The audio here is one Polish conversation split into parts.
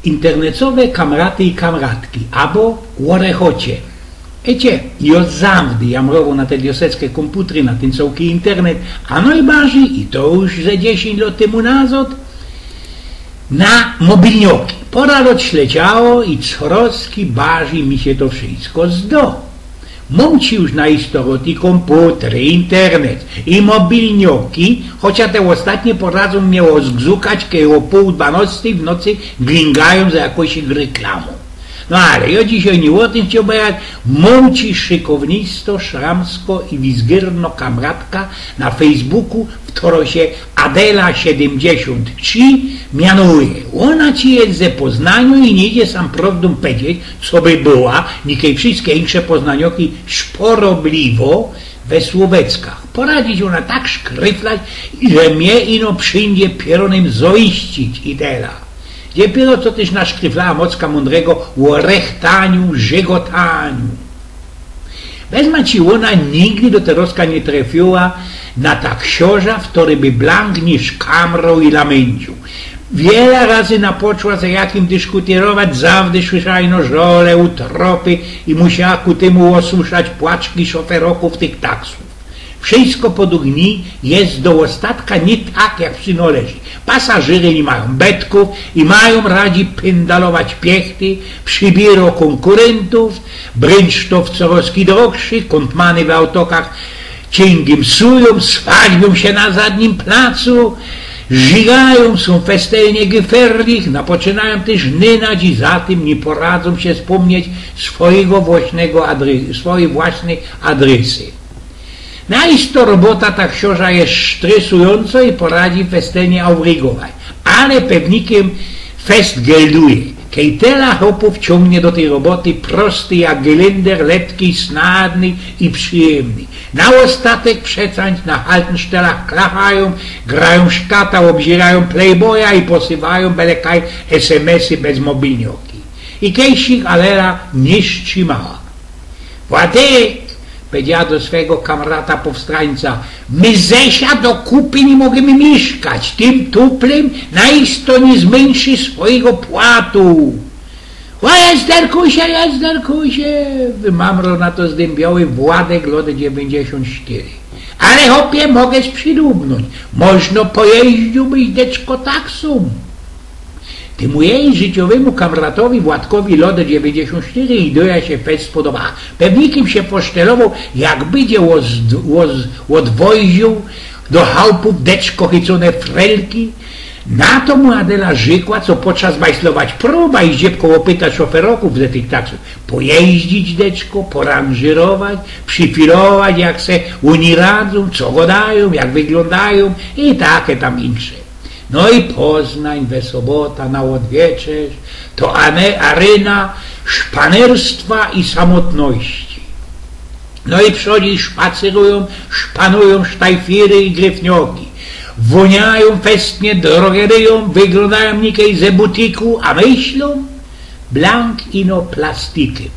internetowe kamraty i kamratki, albo łorechocie. Wiecie, już zawdy jamrowo na te dioseckie komputery, na ten całki internet, a no i barzy, i to już ze 10 lat temu nazad, na mobilnioki. Pora odśleciało i coroski barzy mi się to wszystko zdo. Mam ci już na istoroty komputery, internet i mobilnioki, chociaż te ostatnie poradzą mnie zgzukać, kiedy o 11:30 w nocy glingają za jakąś reklamą. No ale ja dzisiaj nie o tym chciałbym powiedzieć. Mam ci szykownisto, szramsko i wizgierno kamratka na Facebooku, w której się Adela73 mianuje. Ona ci jest ze Poznaniu i nie idzie sam prawdą powiedzieć, co by była, nikie wszystkie inne poznanioki szporobliwo we Słoweckach. Poradzić ona tak szkryflać, że mnie ino przyjdzie pieronem zoiścić idela. Dopiero co też naszkryflała mocka mądrego o rechtaniu, żegotaniu. Wezma ci ona nigdy do teroska nie trafiła na tak ksiorza, w który by blank niż kamrą i lamęciu. Wiele razy napoczła za jakim dyskutować, zawdy słyszała ino żole, utropy i musiała ku temu osłuszać płaczki szoferoków tych taksów. Wszystko podugni jest do ostatka nie tak, jak przynoleży. Pasażery nie mają betków i mają radzi pędalować piechty, przybiero konkurentów, brynsztow coraz drogszy, kątmany w autokach cięgiem sują, swaćbią się na zadnim placu, żygają, są festelnie geferlich, napoczynają też nynać i za tym nie poradzą się wspomnieć swojej własnej adresy. No i to robota ta książa jest stresująca i poradzi festenie awrygować. Ale pewnikiem fest gelduje. Kiedy tyle chłopów ciągnie do tej roboty prosty jak gelender, letki, snadny i przyjemny. Na ostatek przecańc na haltensztelach klachają, grają szkata, obzierają playboya i posywają belekaj SMS-y bez mobilnioki. I kejsik Alera nie wstrzymała. Władek, powiedziała do swego kamrata powstrańca, my Zesia do kupy nie możemy mieszkać, tym tuplem najisto nie zmniejszy swojego płatu. O, jezderkuj się, wymamrał na to zdębiały Władek lot 94. Ale hopie, mogę przylubnąć, można pojeździłbyś deczko taksum. Temu jej życiowemu kamratowi Władkowi lot 94 idea się fest spodobała. Pewnikiem się posztelował, jak będzie odwoził do chałupów deczko chycone frelki. Na to mu Adela rzekła, co podczas bajslować próba i ziepką opytać szoferoków ze tych taksów. Pojeździć deczko, poranżyrować, przyfilować, jak se oni radzą, co godają, jak wyglądają i takie tam insze. No i Poznań we sobota na odwieczerz to arena szpanerstwa i samotności. No i przychodzi szpacerują, szpanują sztajfiry i gryfnioki. Woniają festnie drogerią, wyglądają nikiej ze butiku, a myślą blank ino plastiky.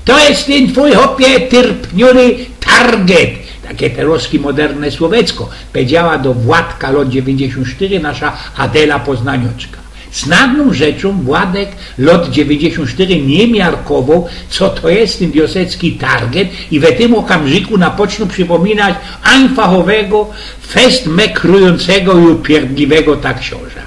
To jest ten twój hopie tyrpniony target. Takie teroski moderne słowecko, powiedziała do Władka lot 94 nasza Adela Poznanioczka. Snadną rzeczą Władek lot 94 nie miarkował, co to jest ten wiosecki target i w tym okamżyku napoczną przypominać fachowego, fest mekrującego i upierdliwego tak książa.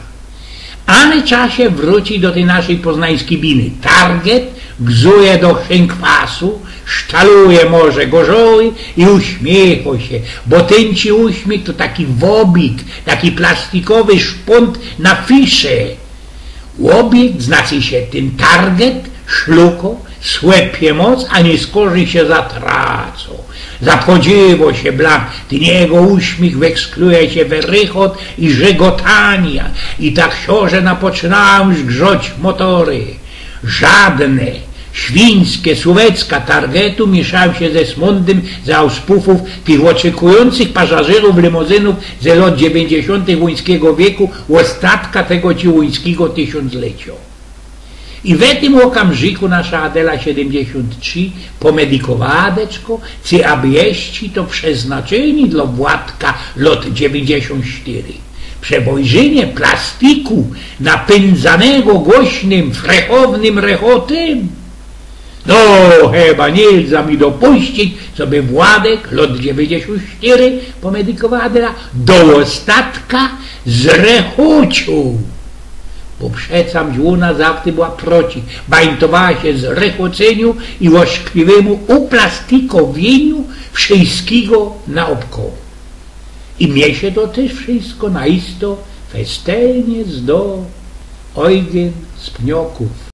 Ale czasie wróci do tej naszej poznańskiej biny. Target gzuje do chękwasu, szczaluje może gorzoły i uśmiecha się, bo ten ci uśmiech to taki wobik, taki plastikowy szpunt na fisze. Łobiek znaczy się ten target, szluko, słepie moc, a nie skorzy się zatracą. Zapodziewo się blank, ten jego uśmiech wekskluje się we rychot i żegotania i tak książę napoczynają już grzoć motory. Żadne świńskie, słowecka targetu mieszają się ze smądym za auspufów tych oczekujących pasażerów limuzynów ze lat 90. łuńskiego wieku, ostatka tego ci łuńskiego tysiąclecia. I w tym okamżyku nasza Adela 73 pomedikowała deczko, aby jeści to przeznaczeni dla Władka lot 94. przewojrzenie plastiku napędzanego głośnym, frechownym rechotem. No, chyba nie za mi dopuścić, żeby Władek, lot 94, pomedykowała do ostatka zrechucił. Bo przecam żłona zawsze była proci, bańtowała się z rechoceniu i łoskliwemu uplastikowieniu wszystkiego naokoło. I mnie się to też wszystko naisto festelnie zdo Eugen z Pnioków.